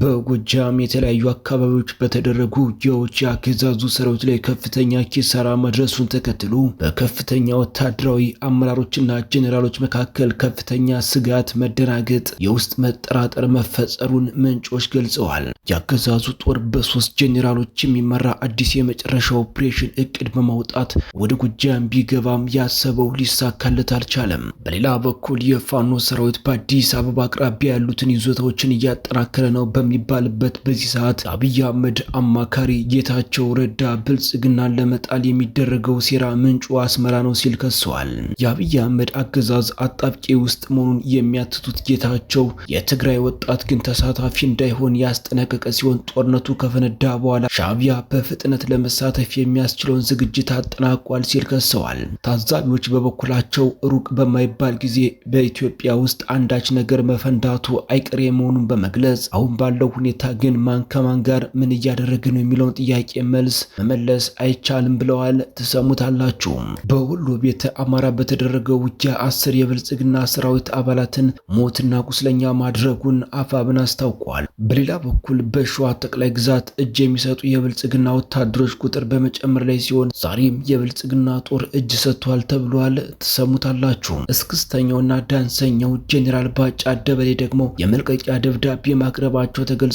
በጎጃም የተለያዩ አካባቢዎች በተደረጉ ውጊያዎች የአገዛዙ ሰራዊት ላይ ከፍተኛ ኪሳራ መድረሱን ተከትሎ በከፍተኛ ወታደራዊ አመራሮችና ጄኔራሎች መካከል ከፍተኛ ስጋት፣ መደናገጥ፣ የውስጥ መጠራጠር መፈጠሩን ምንጮች ገልጸዋል። የአገዛዙ ጦር በ3 ጄኔራሎች የሚመራ አዲስ የመጨረሻ ኦፕሬሽን እቅድ በማውጣት ወደ ጎጃም ቢገባም ያሰበው ሊሳካለት አልቻለም። በሌላ በኩል የፋኖ ሰራዊት በአዲስ አበባ አቅራቢያ ያሉትን ይዞታዎችን እያጠናከረ ነው በሚባልበት በዚህ ሰዓት አብይ አህመድ አማካሪ ጌታቸው ረዳ ብልጽግናን ለመጣል የሚደረገው ሴራ ምንጩ አስመራ ነው ሲል ከሰዋል። የአብይ አህመድ አገዛዝ አጣብቂ ውስጥ መሆኑን የሚያትቱት ጌታቸው የትግራይ ወጣት ግን ተሳታፊ እንዳይሆን ያስጠነቀቀ ሲሆን ጦርነቱ ከፈነዳ በኋላ ሻዕቢያ በፍጥነት ለመሳተፍ የሚያስችለውን ዝግጅት አጠናቋል ሲል ከሰዋል። ታዛቢዎች በበኩላቸው ሩቅ በማይባል ጊዜ በኢትዮጵያ ውስጥ አንዳች ነገር መፈንዳቱ አይቀሬ መሆኑን በመግለጽ አሁን ባለው ሁኔታ ግን ማን ከማን ጋር ምን እያደረገ ነው የሚለውን ጥያቄ መልስ መመለስ አይቻልም ብለዋል። ትሰሙታላችሁ። በወሎ ቤተ አማራ በተደረገው ውጊያ 10 የብልጽግና ሰራዊት አባላትን ሞትና ቁስለኛ ማድረጉን አፋብን አስታውቋል። በሌላ በኩል በሸዋ ጠቅላይ ግዛት እጅ የሚሰጡ የብልጽግና ወታደሮች ቁጥር በመጨመር ላይ ሲሆን ዛሬም የብልጽግና ጦር እጅ ሰጥቷል ተብሏል። ትሰሙታላችሁ። እስክስተኛውና ዳንሰኛው ጄኔራል ባጫ ደበሌ ደግሞ የመልቀቂያ ደብዳቤ ማቅረባቸው ተገልጿል።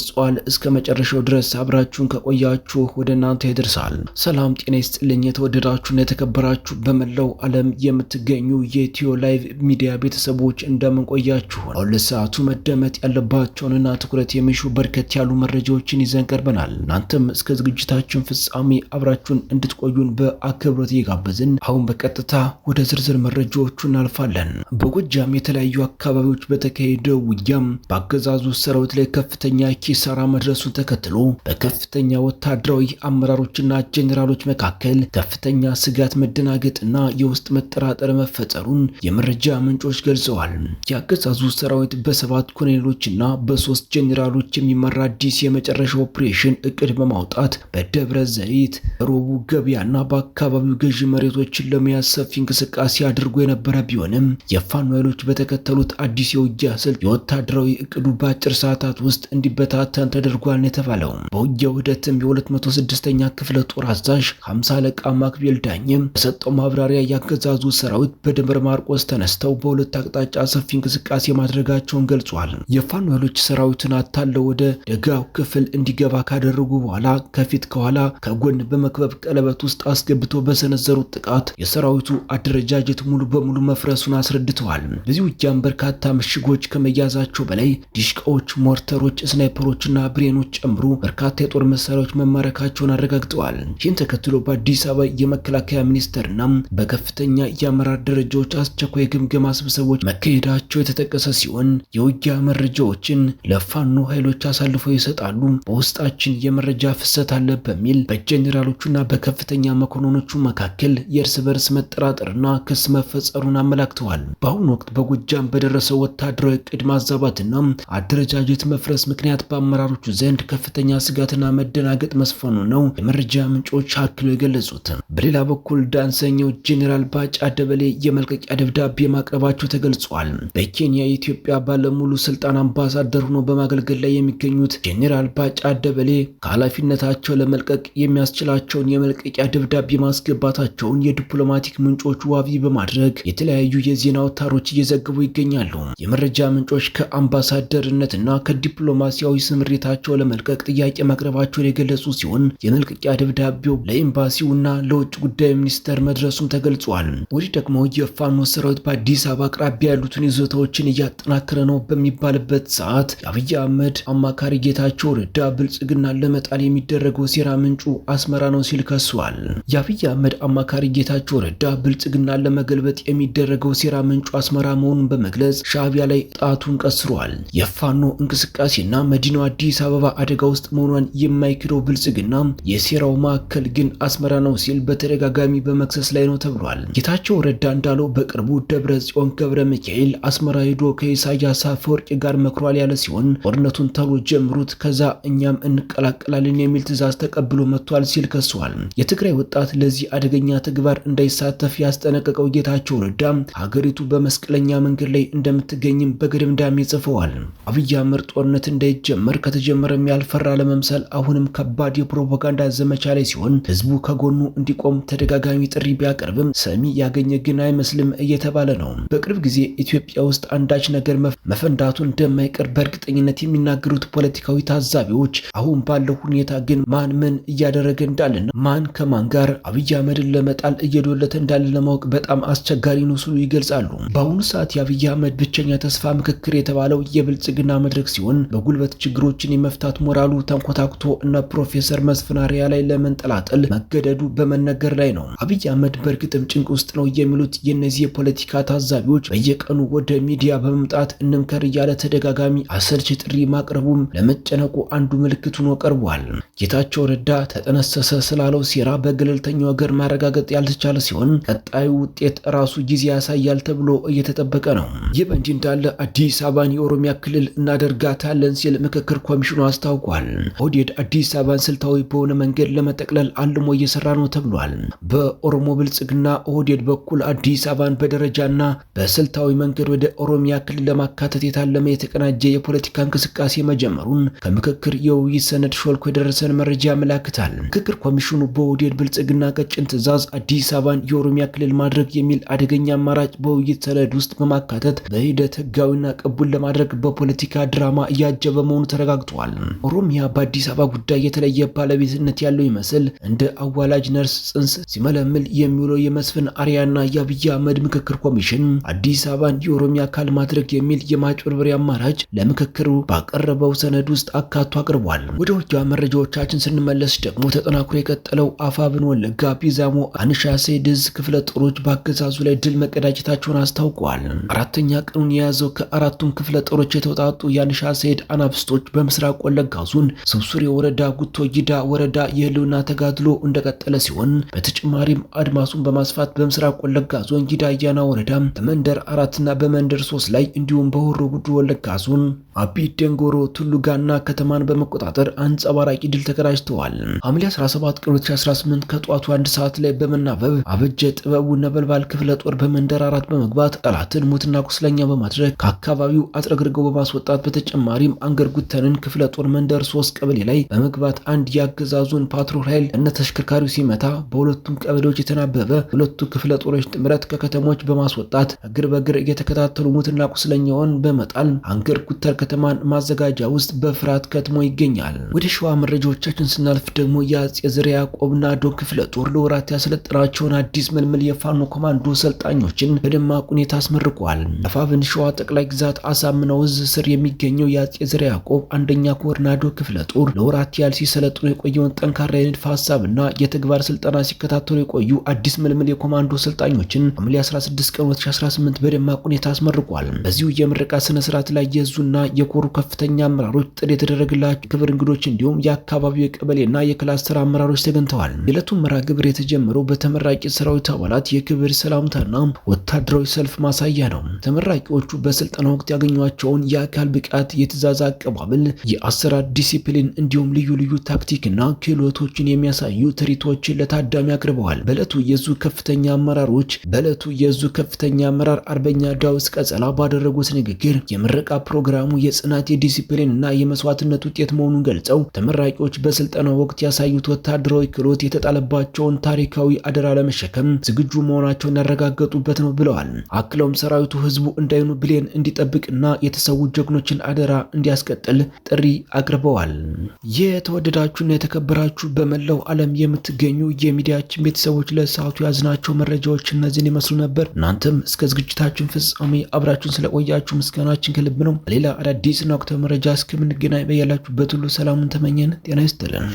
እስከ መጨረሻው ድረስ አብራችሁን ከቆያችሁ ወደ እናንተ ይደርሳል። ሰላም ጤና ይስጥልኝ። የተወደዳችሁና የተከበራችሁ በመላው ዓለም የምትገኙ የኢትዮ ላይቭ ሚዲያ ቤተሰቦች እንደምን ቆያችሁ? አሁን ለሰዓቱ መደመጥ ያለባቸውንና ትኩረት የሚሹ በርከት ያሉ መረጃዎችን ይዘን ቀርበናል። እናንተም እስከ ዝግጅታችን ፍጻሜ አብራችሁን እንድትቆዩን በአክብሮት እየጋበዝን አሁን በቀጥታ ወደ ዝርዝር መረጃዎቹ እናልፋለን። በጎጃም የተለያዩ አካባቢዎች በተካሄደው ውጊያም በአገዛዙ ሰራዊት ላይ ከፍተኛ ኪሳራ መድረሱን ተከትሎ በከፍተኛ ወታደራዊ አመራሮችና ጄኔራሎች መካከል ከፍተኛ ስጋት፣ መደናገጥና የውስጥ መጠራጠር መፈጠሩን የመረጃ ምንጮች ገልጸዋል። የአገዛዙ ሰራዊት በ7 ኮሎኔሎችና በ3 ጄኔራሎች የሚመራ አዲስ የመጨረሻ ኦፕሬሽን እቅድ በማውጣት በደብረ ዘይት፣ ሮቡ ገበያና በአካባቢው ገዢ መሬቶችን ለመያዝ ሰፊ እንቅስቃሴ አድርጎ የነበረ ቢሆንም የፋኖ ኃይሎች በተከተሉት አዲስ የውጊያ ስልት የወታደራዊ እቅዱ በአጭር ሰዓታት ውስጥ እንዲበታተን ተደርጓል የተባለው። በውጊያው ሂደትም የ206ኛ ክፍለ ጦር አዛዥ 50 አለቃ ማክቤል ዳኝም በሰጠው ማብራሪያ ያገዛዙ ሰራዊት በደብረ ማርቆስ ተነስተው በሁለት አቅጣጫ ሰፊ እንቅስቃሴ ማድረጋቸውን ገልጿል። የፋኖ ኃይሎች ሰራዊትን አታለው ወደ ደጋው ክፍል እንዲገባ ካደረጉ በኋላ ከፊት ከኋላ ከጎን በመክበብ ቀለበት ውስጥ አስገብቶ በሰነዘሩት ጥቃት የሰራዊቱ አደረጃጀት ሙሉ በሙሉ መፍረሱን አስረድተዋል። በዚህ ውጊያም በርካታ ምሽጎች ከመያዛቸው በላይ ዲሽቃዎች፣ ሞርተሮች፣ ስናይፐሮችና ብሬኖች ጨምሮ በርካታ የጦር መሳሪያዎች መማረካቸውን አረጋግጠዋል። ይህን ተከትሎ በአዲስ አበባ የመከላከያ ሚኒስቴርና በከፍተኛ የአመራር ደረጃዎች አስቸኳይ ግምገማ ስብሰቦች መካሄዳቸው የተጠቀሰ ሲሆን የውጊያ መረጃዎችን ለፋኖ ኃይሎች አሳልፈው ይሰጣሉ፣ በውስጣችን የመረጃ ፍሰት አለ በሚል በጄኔራሎቹና በከፍተኛ መኮንኖቹ መካከል የእርስ በርስ መጠራጠርና ክስ መፈጸሩን አመላክተዋል። በአሁኑ ወቅት በጎጃም በደረሰው ወታደራዊ እቅድ ማዛባትና አደረጃጀት መፍረስ ምክንያት በአመራሮቹ ዘንድ ከፍተኛ ስጋትና መደናገጥ መስፈኑ ነው የመረጃ ምንጮች አክለው የገለጹት። በሌላ በኩል ዳንሰኛው ጄኔራል ባጫ ደበሌ የመልቀቂያ ደብዳቤ ማቅረባቸው ተገልጿል። በኬንያ የኢትዮጵያ ባለሙሉ ስልጣን አምባሳደር ሆኖ በማገልገል ላይ የሚገኙት ጄኔራል ባጫ ደበሌ ከኃላፊነታቸው ለመልቀቅ የሚያስችላቸውን የመልቀቂያ ደብዳቤ ማስገባታቸውን የዲፕሎማቲክ ምንጮች ዋቢ በማድረግ የተለያዩ የዜና አውታሮች እየዘገቡ ይገኛሉ። የመረጃ ምንጮች ከአምባሳደርነትና ከዲፕሎማሲያዊ ስምሪታቸው ለመልቀቅ ጥያቄ ማቅረባቸውን የገለጹ ሲሆን የመልቀቂያ ደብዳቤው ለኤምባሲውና ለውጭ ጉዳይ ሚኒስቴር መድረሱም ተገልጿል። ወዲህ ደግሞ የፋኖ ሰራዊት በአዲስ አበባ አቅራቢያ ያሉትን ይዞታዎችን እያጠናከረ ነው በሚባልበት ሰዓት የአብይ አህመድ አማካሪ ጌታቸው ረዳ ብልጽግናን ለመጣል የሚደረገው ሴራ ምንጩ አስመራ ነው ሲል ከሷል። የአብይ አህመድ አማካሪ ጌታቸው ረዳ ብልጽግናን ለመገልበጥ የሚደረገው ሴራ ምንጩ አስመራ መሆኑን በመግለጽ ሻዕቢያ ላይ ጣቱን ቀስሯል። የፋኖ እንቅስቃሴና መዲናው አዲስ አበባ አደጋ ውስጥ መሆኗን የማይክደው ብልጽግና የሴራው ማዕከል ግን አስመራ ነው ሲል በተደጋጋሚ በመክሰስ ላይ ነው ተብሏል። ጌታቸው ረዳ እንዳለው በቅርቡ ደብረ ጽዮን ገብረ ሚካኤል አስመራ ሄዶ ከኢሳያስ አፈወርቂ ጋር መክሯል ያለ ሲሆን ጦርነቱን ተሎ ጀምሩት ከዛ እኛም እንቀላቀላለን የሚል ትዕዛዝ ተቀብሎ መጥቷል ሲል ከሷል። የትግራይ ወጣት ለዚህ አደገኛ ተግባር እንዳይሳተፍ ያስጠነቀቀው ጌታቸው ረዳ ሀገሪቱ በመስቀለኛ መንገድ ላይ እንደምትገኝም በግድምዳሜ ጽፈዋል። አብይ አህመድ ጦርነት እንዳይ እንዳይጀመር ከተጀመረም ያልፈራ ለመምሰል አሁንም ከባድ የፕሮፓጋንዳ ዘመቻ ላይ ሲሆን ህዝቡ ከጎኑ እንዲቆም ተደጋጋሚ ጥሪ ቢያቀርብም ሰሚ ያገኘ ግን አይመስልም እየተባለ ነው። በቅርብ ጊዜ ኢትዮጵያ ውስጥ አንዳች ነገር መፈንዳቱ እንደማይቀር በእርግጠኝነት የሚናገሩት ፖለቲካዊ ታዛቢዎች አሁን ባለው ሁኔታ ግን ማን ምን እያደረገ እንዳለና ማን ከማን ጋር አብይ አህመድን ለመጣል እየዶለተ እንዳለ ለማወቅ በጣም አስቸጋሪ ነው ሲሉ ይገልጻሉ። በአሁኑ ሰዓት የአብይ አህመድ ብቸኛ ተስፋ ምክክር የተባለው የብልጽግና መድረክ ሲሆን በጉልበት ችግሮችን የመፍታት ሞራሉ ተንኮታኩቶ እነ ፕሮፌሰር መስፍን አርአያ ላይ ለመንጠላጠል መገደዱ በመነገር ላይ ነው። አብይ አህመድ በእርግጥም ጭንቅ ውስጥ ነው የሚሉት የእነዚህ የፖለቲካ ታዛቢዎች በየቀኑ ወደ ሚዲያ በመምጣት እንምከር እያለ ተደጋጋሚ አሰልች ጥሪ ማቅረቡም ለመጨነቁ አንዱ ምልክት ሆኖ ቀርቧል። ጌታቸው ረዳ ተጠነሰሰ ስላለው ሴራ በገለልተኛ ወገን ማረጋገጥ ያልተቻለ ሲሆን ቀጣዩ ውጤት ራሱ ጊዜ ያሳያል ተብሎ እየተጠበቀ ነው። ይህ በእንዲህ እንዳለ አዲስ አበባን የኦሮሚያ ክልል እናደርጋታለን ሲል ምክክር ኮሚሽኑ አስታውቋል። ኦህዴድ አዲስ አበባን ስልታዊ በሆነ መንገድ ለመጠቅለል አልሞ እየሰራ ነው ተብሏል። በኦሮሞ ብልጽግና ኦህዴድ በኩል አዲስ አበባን በደረጃና በስልታዊ መንገድ ወደ ኦሮሚያ ክልል ለማካተት የታለመ የተቀናጀ የፖለቲካ እንቅስቃሴ መጀመሩን ከምክክር የውይይት ሰነድ ሾልኮ የደረሰን መረጃ ያመላክታል። ምክክር ኮሚሽኑ በኦህዴድ ብልጽግና ቀጭን ትዕዛዝ አዲስ አበባን የኦሮሚያ ክልል ማድረግ የሚል አደገኛ አማራጭ በውይይት ሰነድ ውስጥ በማካተት በሂደት ህጋዊና ቅቡል ለማድረግ በፖለቲካ ድራማ እያጀበ መሆኑ ተረጋግጧል። ኦሮሚያ በአዲስ አበባ ጉዳይ የተለየ ባለቤትነት ያለው ይመስል እንደ አዋላጅ ነርስ ጽንስ ሲመለምል የሚውለው የመስፍን አርአያና የአብይ አህመድ ምክክር ኮሚሽን አዲስ አበባን የኦሮሚያ አካል ማድረግ የሚል የማጭበርበሪያ አማራጭ ለምክክሩ ባቀረበው ሰነድ ውስጥ አካቶ አቅርቧል። ወደ ውጊያ መረጃዎቻችን ስንመለስ ደግሞ ተጠናክሮ የቀጠለው አፋብን ወለጋ ቢዛሞ አንሻ ሴድዝ ክፍለ ጦሮች በአገዛዙ ላይ ድል መቀዳጀታቸውን አስታውቀዋል። አራተኛ ቀኑን የያዘው ከአራቱም ክፍለ ጦሮች የተውጣጡ የአንሻ ሴድ አናብስቶች በምስራቅ ወለጋ ዞን ስብሱሬ ወረዳ ጉቶ ጊዳ ወረዳ የህልውና ተጋድሎ እንደቀጠለ ሲሆን በተጨማሪም አድማሱን በማስፋት በምስራቅ ወለጋ ዞን ጊዳ አያና ወረዳ በመንደር 4 እና በመንደር 3 ላይ እንዲሁም በሆሮ ጉዱ ወለጋ ዞን አቢ ደንጎሮ ቱሉጋና ከተማን በመቆጣጠር አንጸባራቂ ድል ተቀዳጅተዋል። ሐምሌ 17 ቀን 2018 ከጧቱ 1 ሰዓት ላይ በመናበብ አበጀ ጥበቡ ነበልባል ክፍለ ጦር በመንደር 4 በመግባት ጠላትን ሙትና ቁስለኛ በማድረግ ከአካባቢው አጥረግርገው በማስወጣት በተጨማሪም አንገር ጉተንን ክፍለ ጦር መንደር 3 ቀበሌ ላይ በመግባት አንድ ያገዛዙን ፓትሮል ኃይል እነ ተሽከርካሪው ሲመታ በሁለቱም ቀበሌዎች የተናበበ ሁለቱ ክፍለ ጦሮች ጥምረት ከከተሞች በማስወጣት እግር በእግር እየተከታተሉ ሙትና ቁስለኛውን በመጣል አንገር ጉተር ከተማን ማዘጋጃ ውስጥ በፍርሃት ከትሞ ይገኛል። ወደ ሸዋ መረጃዎቻችን ስናልፍ ደግሞ የአጼ ዘርዓ ያዕቆብና ዶ ክፍለ ጦር ለወራት ያሰለጠናቸውን አዲስ መልመል የፋኖ ኮማንዶ ሰልጣኞችን በደማቅ ሁኔታ አስመርቋል። አፋብን ሸዋ ጠቅላይ ግዛት አሳምነው ዕዝ ስር የሚገኘው የአጼ ዘርዓ ያዕቆብ አንደኛ ኮር ናዶ ክፍለ ጦር ለወራት ያህል ሲሰለጥኑ የቆየውን ጠንካራ የንድፈ ሐሳብና የተግባር ስልጠና ሲከታተሉ የቆዩ አዲስ መልመል የኮማንዶ ሰልጣኞችን ሐምሌ 16 ቀን 2018 በደማቅ ሁኔታ አስመርቋል። በዚሁ የምረቃ ስነ ስርዓት ላይ የዙና የኮሩ ከፍተኛ አመራሮች ጥሪ የተደረገላቸው ክብር እንግዶች እንዲሁም የአካባቢው የቀበሌና የክላስተር አመራሮች ተገኝተዋል። የዕለቱን መርሃ ግብር የተጀመረው በተመራቂ ሰራዊት አባላት የክብር ሰላምታና ወታደራዊ ሰልፍ ማሳያ ነው። ተመራቂዎቹ በስልጠና ወቅት ያገኟቸውን የአካል ብቃት፣ የትዕዛዝ አቀባበል፣ የአሰራር ዲሲፕሊን እንዲሁም ልዩ ልዩ ታክቲክና ክህሎቶችን የሚያሳዩ ትርኢቶችን ለታዳሚ አቅርበዋል። በዕለቱ የዙ ከፍተኛ አመራር አርበኛ ዳውስ ቀጸላ ባደረጉት ንግግር የምረቃ ፕሮግራሙ የጽናት የዲሲፕሊን እና የመስዋዕትነት ውጤት መሆኑን ገልጸው ተመራቂዎች በስልጠናው ወቅት ያሳዩት ወታደራዊ ክህሎት የተጣለባቸውን ታሪካዊ አደራ ለመሸከም ዝግጁ መሆናቸውን ያረጋገጡበት ነው ብለዋል። አክለውም ሰራዊቱ ህዝቡ እንዳይኑ ብሌን እንዲጠብቅና የተሰዉ ጀግኖችን አደራ እንዲያስቀጥል ጥሪ አቅርበዋል። የተወደዳችሁና የተከበራችሁ በመላው ዓለም የምትገኙ የሚዲያችን ቤተሰቦች ለሰዓቱ ያዝናቸው መረጃዎች እነዚህን ይመስሉ ነበር። እናንተም እስከ ዝግጅታችን ፍጻሜ አብራችሁን ስለቆያችሁ ምስጋናችን ከልብ ነው። ሌላ አዳዲስና ወቅታዊ መረጃ እስከምንገናኝ በያላችሁበት ሁሉ ሰላሙን ተመኘን። ጤና ይስጥልን።